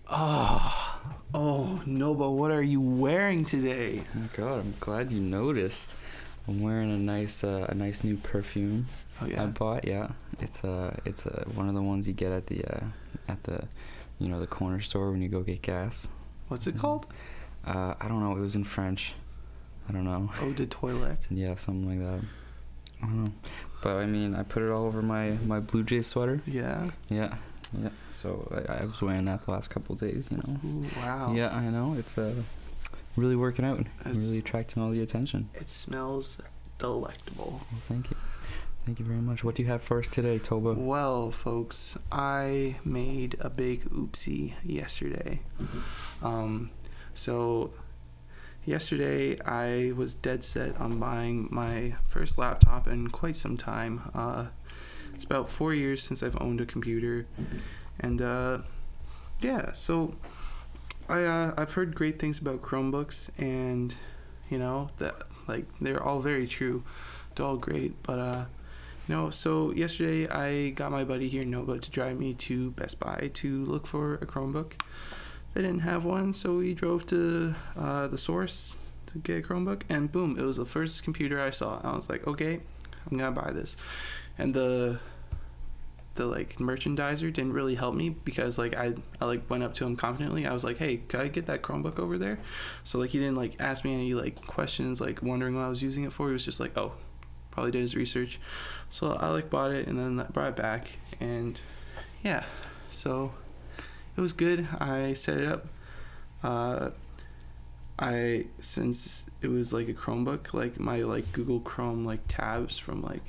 Oh, Noba, what are you wearing today? Oh my God, I'm glad you noticed. I'm wearing a nice new perfume. Oh yeah. I bought. Yeah, it's one of the ones you get at the the corner store when you go get gas. What's it called? I don't know. It was in French. I don't know. Eau de toilette. Yeah, something like that. I don't know. But I mean, I put it all over my Blue Jay sweater. Yeah. Yeah. So I was wearing that the last couple of days. Ooh, wow. Yeah, I know. It's really working out. Really attracting all the attention. It smells delectable. Well, thank you. Thank you very much. What do you have for us today, Toba? Well, folks, I made a big oopsie yesterday. So yesterday I was dead set on buying my first laptop in quite some time. It's about 4 years since I've owned a computer, and yeah. So I've heard great things about Chromebooks, and that they're all very true. They're all great, but so yesterday I got my buddy here, Noba, to drive me to Best Buy to look for a Chromebook. They didn't have one, so we drove to the Source to get a Chromebook, and boom, it was the first computer I saw. I was like, okay, I'm gonna buy this. And the merchandiser didn't really help me, because I went up to him confidently. I was like, hey, can I get that Chromebook over there? So he didn't ask me any questions, wondering what I was using it for. He was just like, oh, probably did his research. So I bought it and then brought it back, and yeah, so it was good. I set it up. Since it was a Chromebook, my Google Chrome tabs from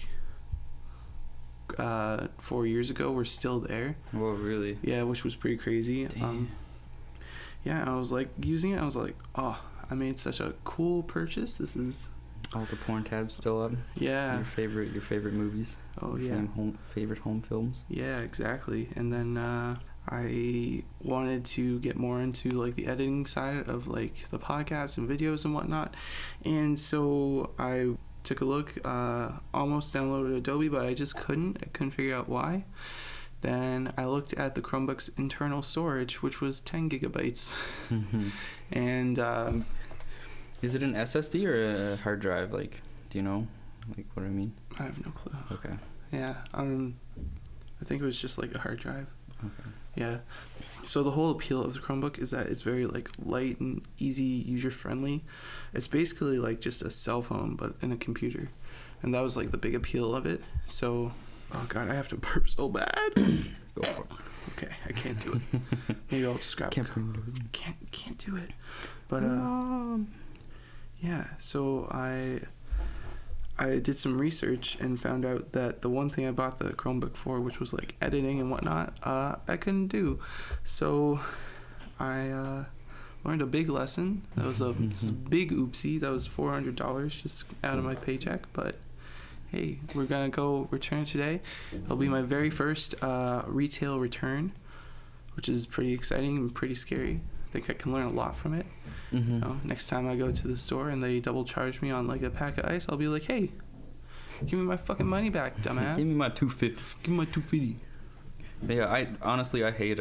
4 years ago were still there. Oh, really? Yeah, which was pretty crazy. Yeah, I was using it. I was like, oh, I made such a cool purchase. This is all the porn tabs still up. Yeah. Your favorite movies. Oh yeah. Favorite home films. Yeah, exactly. And then I wanted to get more into the editing side of the podcasts and videos and whatnot, and so I took a look. Almost downloaded Adobe, but I just couldn't. I couldn't figure out why. Then I looked at the Chromebook's internal storage, which was 10 gigabytes. Mm-hmm. And is it an SSD or a hard drive? Do you know what I mean? I have no clue. Okay. Yeah. I think it was just a hard drive. Okay. Yeah. So the whole appeal of the Chromebook is that it's very light and easy, user friendly. It's basically just a cell phone but in a computer, and that was the big appeal of it. So, oh god, I have to burp so bad. Go for it. Okay, I can't do it. Maybe I'll just grab Can't do it. But yeah. So I did some research and found out that the one thing I bought the Chromebook for, which was editing and whatnot, I couldn't do. So I learned a big lesson. That was a big oopsie. That was $400 just out of my paycheck. But hey, we're gonna go return it today. It'll be my very first retail return, which is pretty exciting and pretty scary. I think I can learn a lot from it. Mm-hmm. Next time I go to the store and they double charge me on a pack of ice, I'll be like, hey, give me my fucking money back, dumbass. Give me my $250. Give me my $250. Yeah, I honestly hate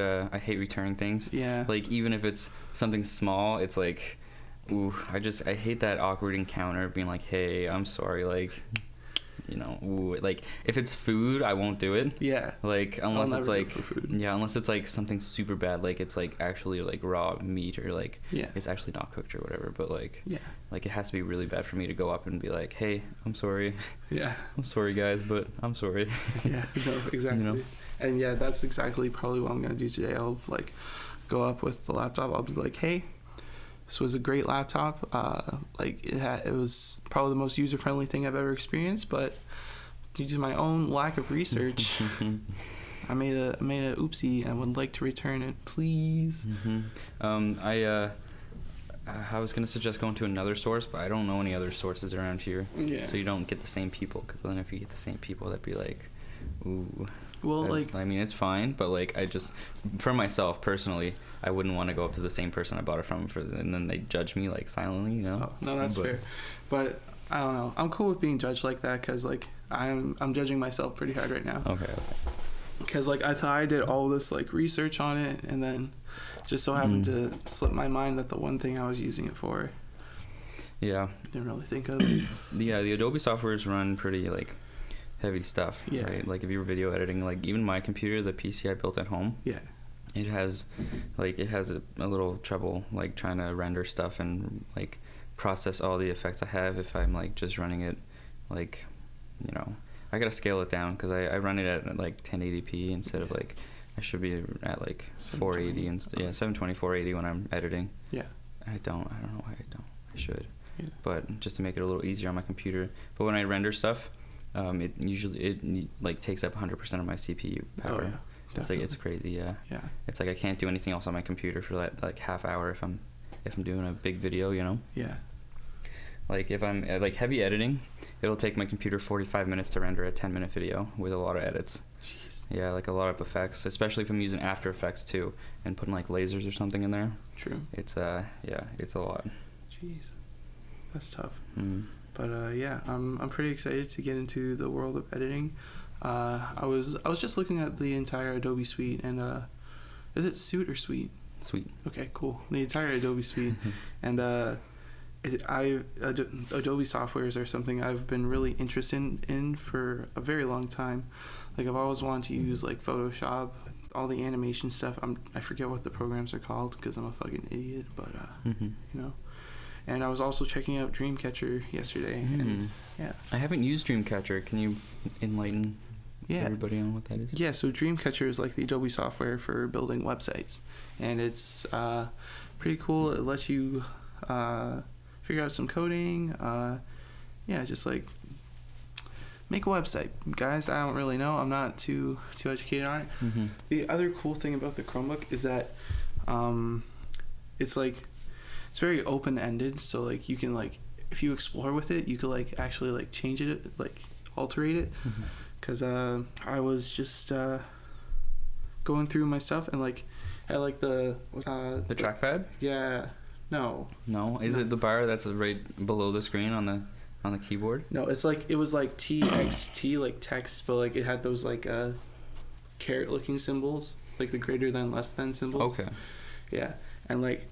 returning things. Yeah. Even if it's something small, it's ooh, I hate that awkward encounter of being hey, I'm sorry, ooh, if it's food, I won't do it. Yeah. Unless it's for food. yeah, unless it's something super bad, it's actually raw meat, or yeah, it's actually not cooked or whatever, but yeah, it has to be really bad for me to go up and be hey, I'm sorry. Yeah. I'm sorry guys, but I'm sorry. Yeah, no, exactly. And yeah, that's exactly probably what I'm gonna do today. I'll go up with the laptop. I'll be hey, this was a great laptop. It was probably the most user-friendly thing I've ever experienced, but due to my own lack of research, I made a oopsie, and I would like to return it, please. Mm-hmm. I was gonna suggest going to another source, but I don't know any other sources around here. Yeah. So you don't get the same people, because then if you get the same people, that'd be ooh. Well, I mean, it's fine, but I just, for myself personally, I wouldn't want to go up to the same person I bought it from and then they judge me silently, Oh, no, that's fair. But I don't know. I'm cool with being judged like that, because I'm judging myself pretty hard right now. Okay. because like I thought I did all this like research on it, and then just so happened to slip my mind that the one thing I was using it for, Yeah. didn't really think of it. Yeah, the Adobe softwares run pretty like heavy stuff, Yeah. right? Like if you were video editing, like even my computer, the PC I built at home, Yeah. it has a little trouble like trying to render stuff and like process all the effects I have if I'm like just running it like, you know, I gotta scale it down because I run it at like 1080p instead of like I should be at like 480 and 720 480 when I'm editing. Yeah. I don't know why I don't. I should. Yeah. But just to make it a little easier on my computer. But when I render stuff, it usually like takes up 100% of my CPU power. Oh, yeah. It's like it's crazy, yeah. Yeah. It's like I can't do anything else on my computer for that like half hour if I'm doing a big video, you know. Yeah. Like if I'm like heavy editing, it'll take my computer 45 minutes to render a 10-minute video with a lot of edits. Jeez. Yeah, like a lot of effects, especially if I'm using After Effects too and putting like lasers or something in there. True. It's it's a lot. Jeez. That's tough. Mm. But yeah, I'm pretty excited to get into the world of editing. I was just looking at the entire Adobe suite, and is it Suite or Suite? Sweet. Okay, cool. The entire Adobe suite, and Adobe softwares are something I've been really interested in for a very long time. Like I've always wanted to use like Photoshop, all the animation stuff. I forget what the programs are called because I'm a fucking idiot, but you know. And I was also checking out Dreamcatcher yesterday. And, yeah. I haven't used Dreamcatcher. Can you enlighten everybody on what that is? Yeah, so Dreamcatcher is like the Adobe software for building websites. And it's pretty cool. It lets you figure out some coding. Just like make a website. Guys, I don't really know. I'm not too educated on it. Mm-hmm. The other cool thing about the Chromebook is that it's like it's very open-ended, so like you can like if you explore with it, you could like actually like change it, like alterate it. Because I was just going through my stuff and like I like the trackpad. Yeah. No. Is it the bar that's right below the screen on the keyboard? No, it's like it was like TXT like text, but like it had those like caret looking symbols, like the greater than less than symbols. Okay. Yeah, and like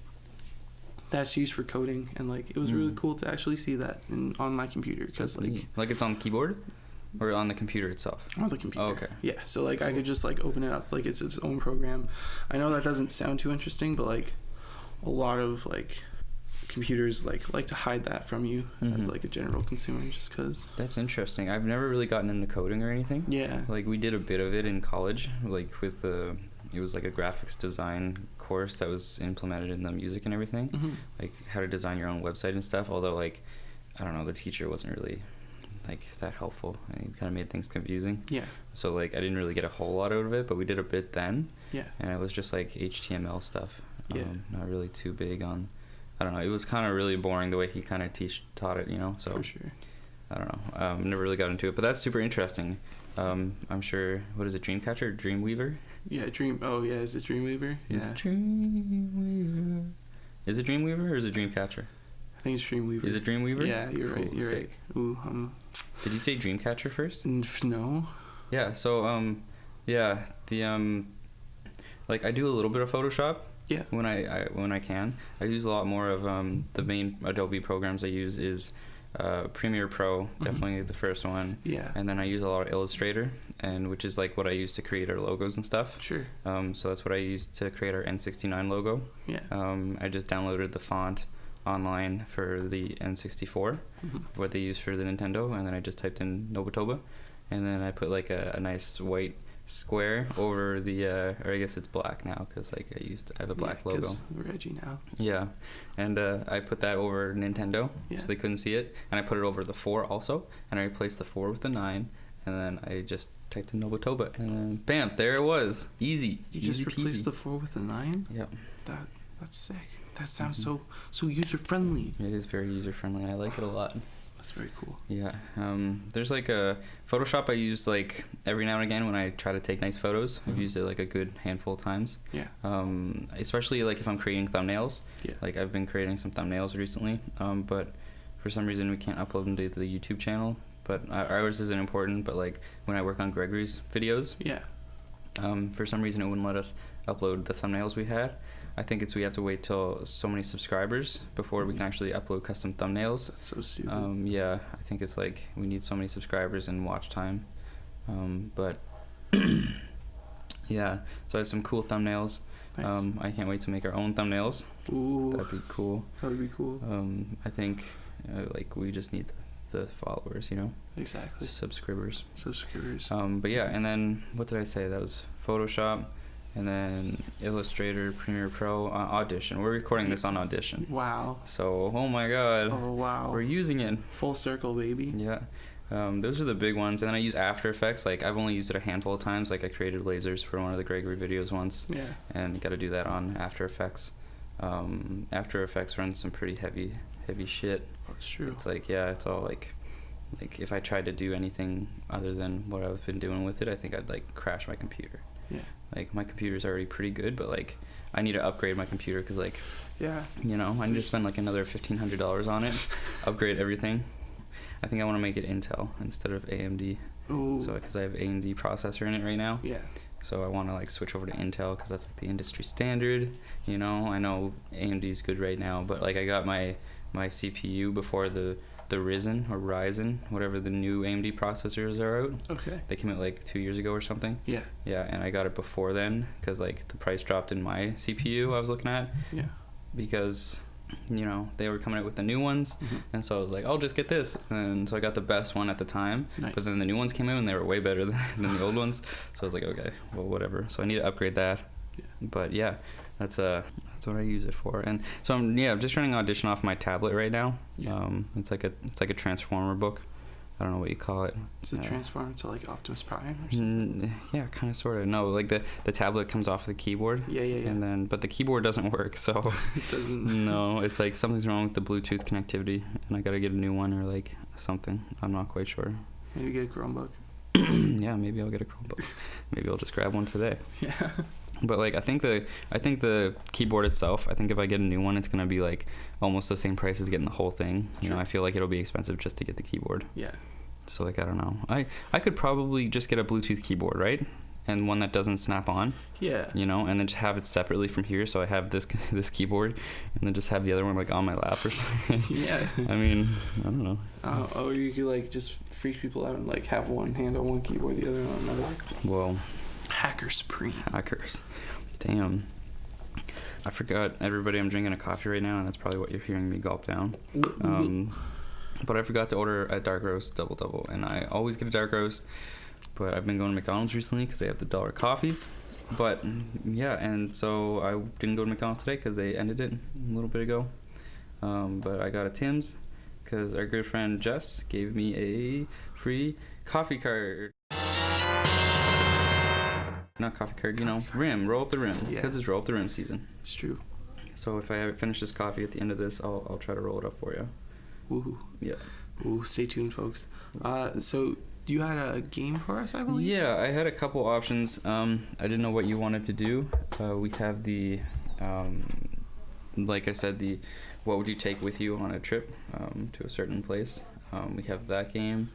that's used for coding, and like it was really cool to actually see that on my computer because like it's on the keyboard or on the computer itself. On the computer. Oh, okay. Yeah, so like I could just like open it up like it's its own program. I know that doesn't sound too interesting, but like a lot of like computers like to hide that from you as like a general consumer, just because. That's interesting. I've never really gotten into coding or anything. Yeah. Like we did a bit of it in college, like with it was like a graphics design course that was implemented in the music and everything, like how to design your own website and stuff. Although like I don't know, the teacher wasn't really like that helpful, and he kind of made things confusing. Yeah. So like I didn't really get a whole lot out of it, but we did a bit then. Yeah. And it was just like HTML stuff. Yeah. Not really too big on. I don't know. It was kind of really boring the way he kind of taught it, you know. So for sure. I don't know. Never really got into it, but that's super interesting. I'm sure. What is it? Dreamcatcher, Dreamweaver. Yeah, Oh yeah, is it Dreamweaver? Yeah. Dreamweaver. Is it Dreamweaver or is it Dreamcatcher? I think it's Dreamweaver. Is it Dreamweaver? Yeah, you're right. You're sick. right. Ooh, Did you say Dreamcatcher first? No. Yeah. So like I do a little bit of Photoshop. Yeah. When I can, I use a lot more of the main Adobe programs I use is Premiere Pro, definitely the first one. Yeah. And then I use a lot of Illustrator, and which is like what I use to create our logos and stuff. Sure. So that's what I used to create our N69 logo. Yeah. I just downloaded the font online for the N64, what they use for the Nintendo, and then I just typed in NobaToba, and then I put like a nice white square over the or I guess it's black now because like I have a black logo. We're edgy now. Yeah, and I put that over Nintendo so they couldn't see it, and I put it over the 4 also, and I replaced the 4 with the 9, and then I just typed in NobaToba, and then bam, there it was. Easy. You just replaced the 4 with the 9? Yep. That's sick. That sounds so user friendly. It is very user friendly. I like it a lot. That's very cool. Yeah. There's like a Photoshop I use like every now and again when I try to take nice photos. I've used it like a good handful of times. Yeah. Especially like if I'm creating thumbnails. Yeah. Like I've been creating some thumbnails recently. But for some reason we can't upload them to the YouTube channel. But ours isn't important. But like when I work on Gregory's videos. Yeah. For some reason, it wouldn't let us upload the thumbnails we had. I think we have to wait till so many subscribers before we can actually upload custom thumbnails. That's so stupid. Yeah, I think it's like we need so many subscribers and watch time. But yeah, so I have some cool thumbnails. Nice. I can't wait to make our own thumbnails. Ooh, That'd be cool. that would be cool. I think like we just need the followers, you know? Exactly. Subscribers. Subscribers. But yeah, and then what did I say? That was Photoshop, and then Illustrator, Premiere Pro, Audition. We're recording this on Audition. Wow. So, oh my god. Oh, wow. We're using it. Full circle, baby. Yeah. Those are the big ones. And then I use After Effects. Like, I've only used it a handful of times. Like, I created lasers for one of the Gregory videos once. Yeah. And you got to do that on After Effects. After Effects runs some pretty heavy shit. That's true. It's like, yeah, it's all like if I tried to do anything other than what I've been doing with it, I think I'd like crash my computer. Yeah. Like, my computer's already pretty good, but like I need to upgrade my computer because like, yeah, you know, I need to spend like another $1,500 on it, upgrade everything. I think I want to make it Intel instead of AMD. Ooh. So because I have AMD processor in it right now. Yeah. So I want to like switch over to Intel because that's like the industry standard. You know, I know AMD's good right now, but like I got my CPU before the Ryzen, whatever the new AMD processors are out. Okay. They came out like 2 years ago or something. Yeah. Yeah, and I got it before then because like the price dropped in my CPU I was looking at. Yeah. Because, you know, they were coming out with the new ones, and so I was like, I'll just get this. And so I got the best one at the time. Nice. But then the new ones came out and they were way better than the old ones. So I was like, okay, well, whatever. So I need to upgrade that. Yeah. But yeah, that's what I use it for. And so I'm just running Audition off my tablet right now. Yeah. It's like a Transformer book. I don't know what you call it. Is it transformed to like Optimus Prime or something? Yeah, kind of, sort of. No, like the tablet comes off the keyboard. Yeah. And then, but the keyboard doesn't work, so It doesn't. no, it's like something's wrong with the Bluetooth connectivity, and I gotta get a new one or like something. I'm not quite sure. Maybe get a Chromebook. Yeah, maybe I'll get a Chromebook. Maybe I'll just grab one today. Yeah. But like I think the keyboard itself, I think if I get a new one, it's gonna be like almost the same price as getting the whole thing. You know, I feel like it'll be expensive just to get the keyboard. Yeah. So like I don't know. I could probably just get a Bluetooth keyboard, right? And one that doesn't snap on. Yeah. You know, and then just have it separately from here. So I have this keyboard, and then just have the other one like on my lap or something. Yeah. I mean, I don't know. Or you could like just freak people out and like have one hand on one keyboard, the other on another. Well, Hacker supreme. hackers. Damn. I forgot, everybody, I'm drinking a coffee right now, and that's probably what you're hearing me gulp down. But I forgot to order a dark roast double, and I always get a dark roast, but I've been going to McDonald's recently because they have the dollar coffees. But yeah, and so I didn't go to McDonald's today because they ended it a little bit ago. But I got a Tim's because our good friend Jess gave me a free coffee card. Not coffee card, you know, rim, roll up the rim, because it's roll up the rim season. It's true. So if I finish this coffee at the end of this, I'll try to roll it up for you. Woohoo. Yeah. Ooh, stay tuned, folks. So you had a game for us, I believe? Yeah, I had a couple options. I didn't know what you wanted to do. We have the, like I said, the what would you take with you on a trip to a certain place. We have that game,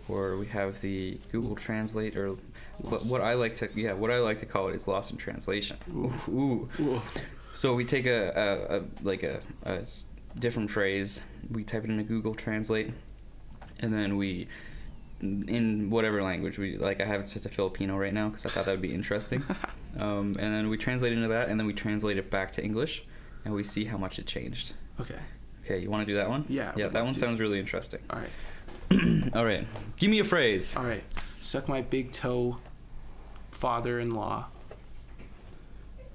or we have the Google Translate, or what I like to call it is Lost in Translation. Ooh. So we take a different phrase, we type it into Google Translate, and then we, in whatever language I have it set to Filipino right now because I thought that would be interesting, and then we translate into that, and then we translate it back to English, and we see how much it changed. Okay, you want to do that one? Yeah, that one sounds really interesting. All right. All right, give me a phrase. All right. Suck my big toe, father-in-law.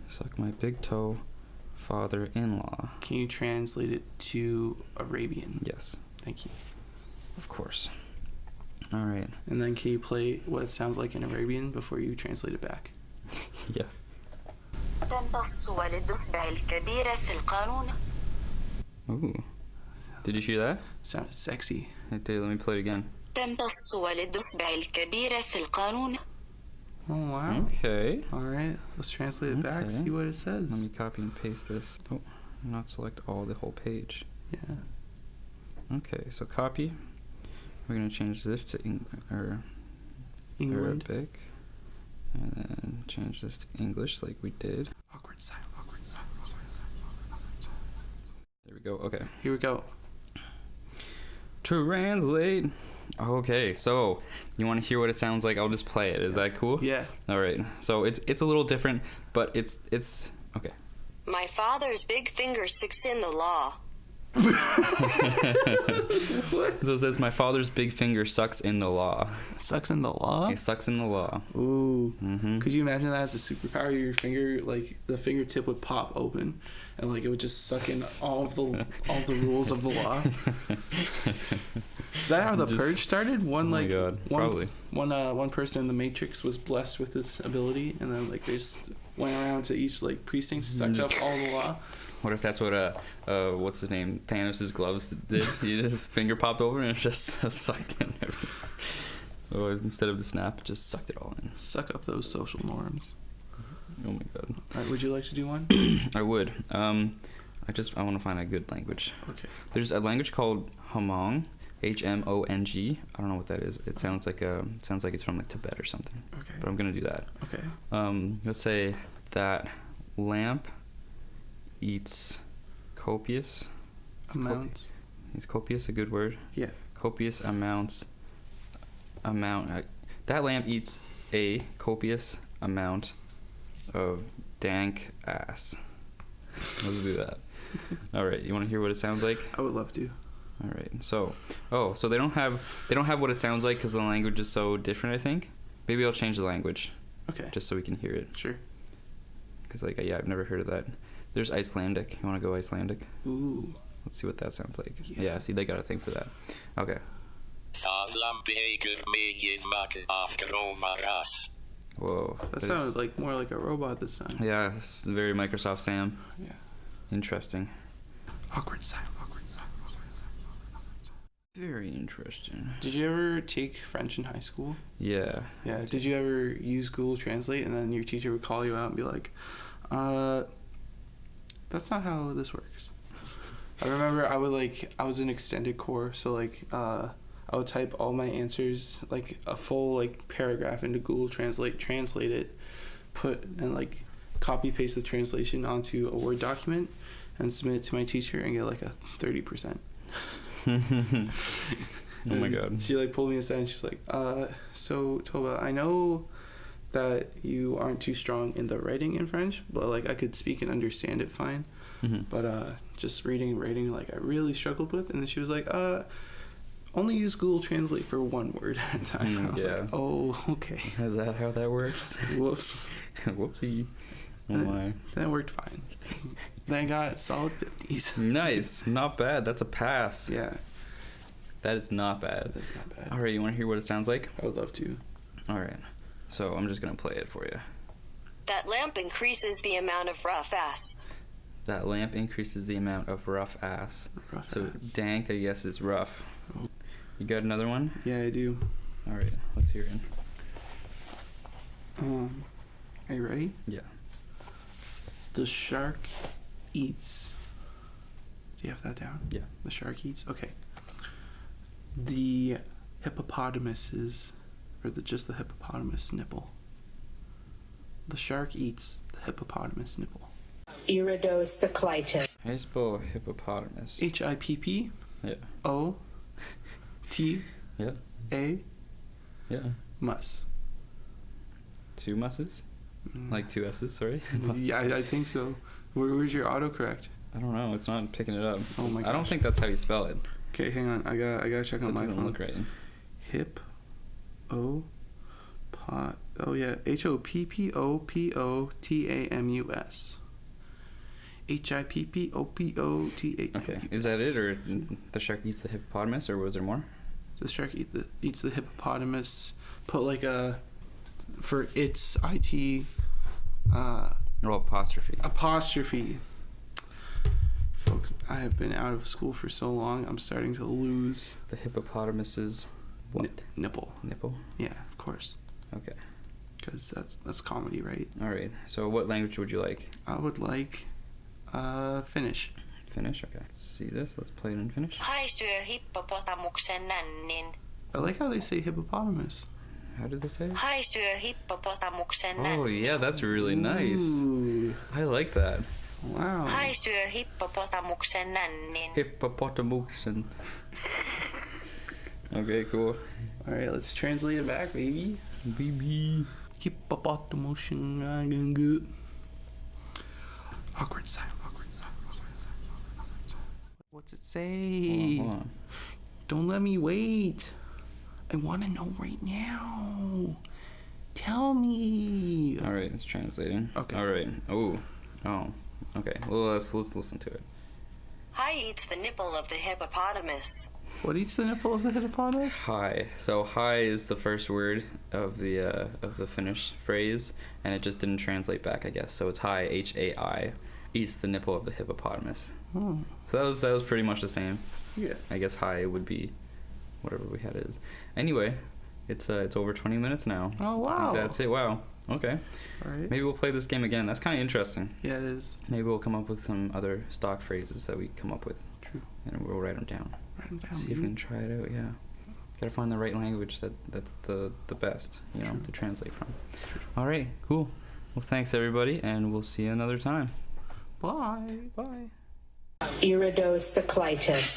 Suck my big toe, father-in-law. Can you translate it to Arabian? Yes. Thank you. Of course. All right. And then can you play what it sounds like in Arabian before you translate it back? Yeah. تمتص وللدسبع الكبيرة في القانون. Ooh. Did you hear that? Sounded sexy. I did. Let me play it again. تمتص وللدسبع الكبيرة في القانون. Oh, wow. Okay. All right. Let's translate it back, see what it says. Let me copy and paste this. Oh, not select all, the whole page. Yeah. Okay, so copy. We're going to change this to England. Arabic. And then change this to English like we did. Awkward silence. There we go. Okay. Here we go. Translate. Okay, so you want to hear what it sounds like? I'll just play it. Is that cool? Yeah. All right. So it's a little different, but it's okay. My father's big finger sticks in the law. What? So it says my father's big finger sucks in the law. Sucks in the law? It sucks in the law. Ooh. Mm-hmm. Could you imagine that as a superpower? Your finger, like the fingertip would pop open, and like it would just suck in all the rules of the law. Is that how the Purge started? One my God, probably. One person in the Matrix was blessed with this ability, and then like they just went around to each like precinct, sucked up all the law. What if that's what what's his name? Thanos' gloves did? His finger popped over and it just sucked in everything. Oh, instead of the snap, it just sucked it all in. Suck up those social norms. Oh my God. All right, would you like to do one? I would. I want to find a good language. Okay. There's a language called Hmong, Hmong. I don't know what that is. It sounds like it's from like Tibet or something. Okay. But I'm gonna do that. Okay. Let's say that lamp eats copious Amounts. Is copious a good word? Yeah. Copious amount. That lamp eats a copious amount of dank ass. Let's do that. All right. You want to hear what it sounds like? I would love to. All right. So they don't have what it sounds like because the language is so different. I think maybe I'll change the language. Okay. Just so we can hear it. Sure. Because I've never heard of that. There's Icelandic. You want to go Icelandic? Ooh. Let's see what that sounds like. Yeah. See, they got a thing for that. Okay. Whoa. That sounded like more like a robot this time. Yeah, it's very Microsoft Sam. Yeah. Interesting. Awkward silence. Very interesting. Did you ever take French in high school? Yeah. Yeah. Did you ever use Google Translate and then your teacher would call you out and be like, that's not how this works. I remember I was in extended core, so like I would type all my answers, like a full like paragraph into Google Translate, translate it, and like copy paste the translation onto a Word document and submit it to my teacher and get like a 30%. Oh my God. She like pulled me aside and she's like, so Toba, I know that you aren't too strong in the writing in French, but like I could speak and understand it fine. Mm-hmm. But just reading and writing, like I really struggled with. And then she was like, only use Google Translate for one word at a time. I was like, oh, okay. Is that how that works? Whoops. Whoopsie. Oh my. That worked fine. Then I got solid 50s. Nice. Not bad. That's a pass. Yeah. That is not bad. That's not bad. All right. You want to hear what it sounds like? I would love to. All right. So I'm just going to play it for you. That lamp increases the amount of rough ass. That lamp increases the amount of rough ass. So dank, I guess, is rough. Oh. You got another one? Yeah, I do. All right. Let's hear it. Are you ready? Yeah. The shark eats. Do you have that down? Yeah. The shark eats? Okay. The hippopotamus's, or just the hippopotamus nipple. The shark eats the hippopotamus nipple. Iridocyclitis. How do you spell hippopotamus? HIPP Yeah. O T Yeah. A Yeah. mus. Two musses? Like two S's, sorry? Yeah, I think so. Where's your autocorrect? I don't know. It's not picking it up. Oh my I don't gosh. think that's how you spell it. Okay, hang on. I gotta check on That my doesn't phone. look right. Hip O pot. Oh yeah, HOPPOPOTAMUS. HIPPOPOTAMUS. Okay. Is that it, or the shark eats the hippopotamus, or was there more? The shark eats the hippopotamus. Put like a for its IT. Apostrophe. Apostrophe. Folks, I have been out of school for so long. I'm starting to lose The hippopotamus's what? nipple. Nipple. Yeah, of course. Okay. Because that's comedy, right? All right. So what language would you like? I would like Finnish. Finnish. Okay. Let's see this. Let's play it in Finnish. Hai syö hippopotamuksen nännin. I like how they say hippopotamus. How did they say it? Hai syö hippopotamuksen Oh nännin. yeah, that's really nice. Ooh, I like that. wow. Hai syö hippopotamuksen nännin. Hippopotamusen. Okay, cool. All right, let's translate it back, baby. Baby. Hippopotamus. Awkward silence. What's it say? Hold on. Don't let me wait. I want to know right now. Tell me. All right, it's translating. Okay. All right. Oh. Okay. Well, let's listen to it. Hai eats the nipple of the hippopotamus. What eats the nipple of the hippopotamus? Hi. So hi is the first word of the Finnish phrase, and it just didn't translate back, I guess. So it's hi, H-A-I, eats the nipple of the hippopotamus. Oh, So that was pretty much the same. yeah. I guess hi would be whatever we had is. Anyway, it's over 20 minutes now. Oh, I wow. think that's it. Wow. Okay. All right. Maybe we'll play this game again. That's kind of interesting. Yeah, it is. Maybe we'll come up with some other stock phrases that we come up with, True. and we'll write them down. Write 'em down, See if baby. we can try it out. Yeah. Gotta find the right language that's the best, True. to translate from. True. All right. Cool. Well, thanks everybody, and we'll see you another time. Bye. Bye. Iridocyclitis.